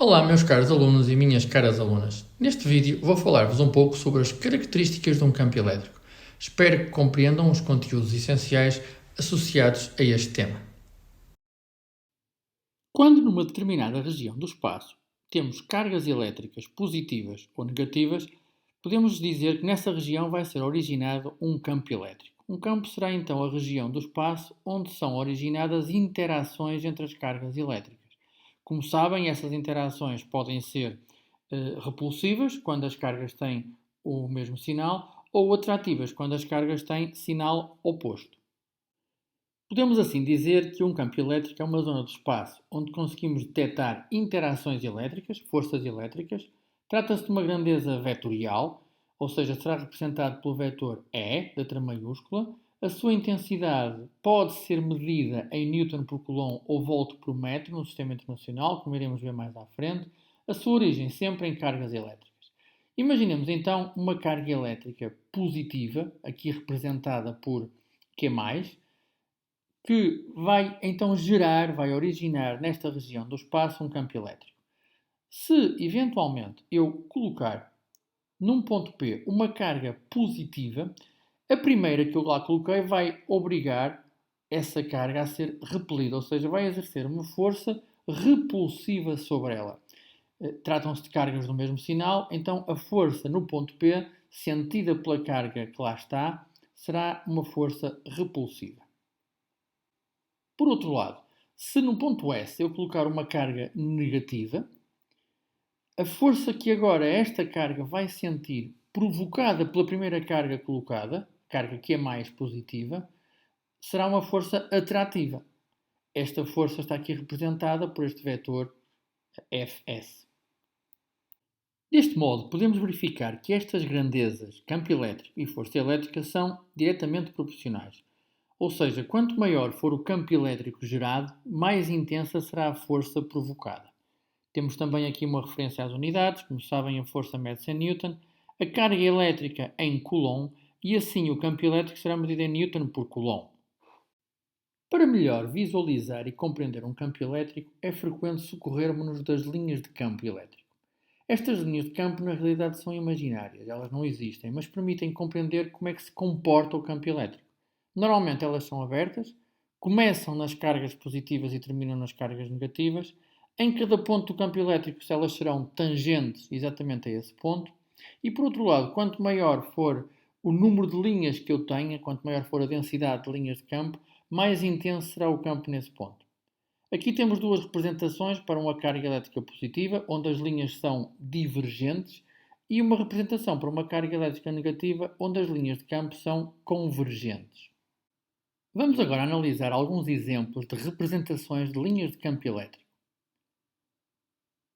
Olá, meus caros alunos e minhas caras alunas. Neste vídeo vou falar-vos um pouco sobre as características de um campo elétrico. Espero que compreendam os conteúdos essenciais associados a este tema. Quando numa determinada região do espaço temos cargas elétricas positivas ou negativas, podemos dizer que nessa região vai ser originado um campo elétrico. Um campo será então a região do espaço onde são originadas interações entre as cargas elétricas. Como sabem, essas interações podem ser repulsivas, quando as cargas têm o mesmo sinal, ou atrativas, quando as cargas têm sinal oposto. Podemos assim dizer que um campo elétrico é uma zona do espaço onde conseguimos detectar interações elétricas, forças elétricas. Trata-se de uma grandeza vetorial, ou seja, será representado pelo vetor E, letra maiúscula. A sua intensidade pode ser medida em Newton por Coulomb ou volt por metro no sistema internacional, como iremos ver mais à frente. A sua origem sempre em cargas elétricas. Imaginemos então uma carga elétrica positiva, aqui representada por Q+, que vai então vai originar nesta região do espaço um campo elétrico. Se eventualmente eu colocar num ponto P uma carga positiva, a primeira que eu lá coloquei vai obrigar essa carga a ser repelida, ou seja, vai exercer uma força repulsiva sobre ela. Tratam-se de cargas do mesmo sinal, então a força no ponto P, sentida pela carga que lá está, será uma força repulsiva. Por outro lado, se no ponto S eu colocar uma carga negativa, a força que agora esta carga vai sentir provocada pela primeira carga colocada, carga que é mais positiva, será uma força atrativa. Esta força está aqui representada por este vetor Fs. Deste modo, podemos verificar que estas grandezas, campo elétrico e força elétrica, são diretamente proporcionais. Ou seja, quanto maior for o campo elétrico gerado, mais intensa será a força provocada. Temos também aqui uma referência às unidades, como sabem, a força mede-se em Newton, a carga elétrica em Coulomb e assim o campo elétrico será medido em Newton por Coulomb. Para melhor visualizar e compreender um campo elétrico, é frequente socorrermos-nos das linhas de campo elétrico. Estas linhas de campo na realidade são imaginárias, elas não existem, mas permitem compreender como é que se comporta o campo elétrico. Normalmente elas são abertas, começam nas cargas positivas e terminam nas cargas negativas. Em cada ponto do campo elétrico elas serão tangentes exatamente a esse ponto. E por outro lado, quanto maior for o número de linhas que eu tenha, quanto maior for a densidade de linhas de campo, mais intenso será o campo nesse ponto. Aqui temos duas representações para uma carga elétrica positiva, onde as linhas são divergentes, e uma representação para uma carga elétrica negativa, onde as linhas de campo são convergentes. Vamos agora analisar alguns exemplos de representações de linhas de campo elétrico.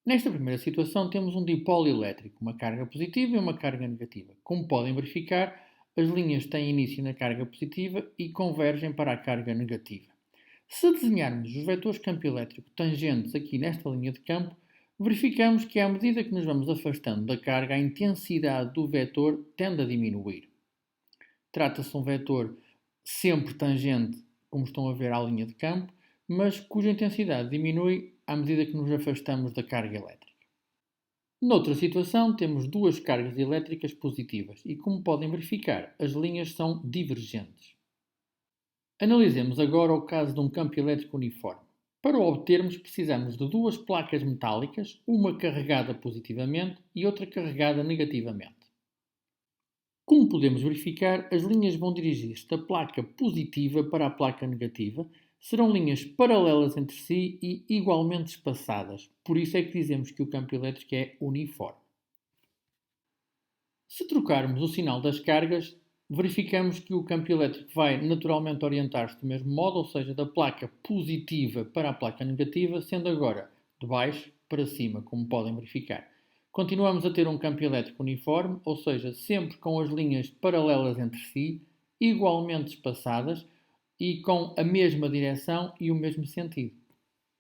Nesta primeira situação temos um dipolo elétrico, uma carga positiva e uma carga negativa. Como podem verificar, as linhas têm início na carga positiva e convergem para a carga negativa. Se desenharmos os vetores campo elétrico tangentes aqui nesta linha de campo, verificamos que à medida que nos vamos afastando da carga, a intensidade do vetor tende a diminuir. Trata-se de um vetor sempre tangente, como estão a ver à linha de campo, mas cuja intensidade diminui à medida que nos afastamos da carga elétrica. Noutra situação, temos duas cargas elétricas positivas e, como podem verificar, as linhas são divergentes. Analisemos agora o caso de um campo elétrico uniforme. Para o obtermos, precisamos de duas placas metálicas, uma carregada positivamente e outra carregada negativamente. Como podemos verificar, as linhas vão dirigir-se da placa positiva para a placa negativa, serão linhas paralelas entre si e igualmente espaçadas, por isso é que dizemos que o campo elétrico é uniforme. Se trocarmos o sinal das cargas, verificamos que o campo elétrico vai naturalmente orientar-se do mesmo modo, ou seja, da placa positiva para a placa negativa, sendo agora de baixo para cima, como podem verificar. Continuamos a ter um campo elétrico uniforme, ou seja, sempre com as linhas paralelas entre si, igualmente espaçadas e com a mesma direção e o mesmo sentido.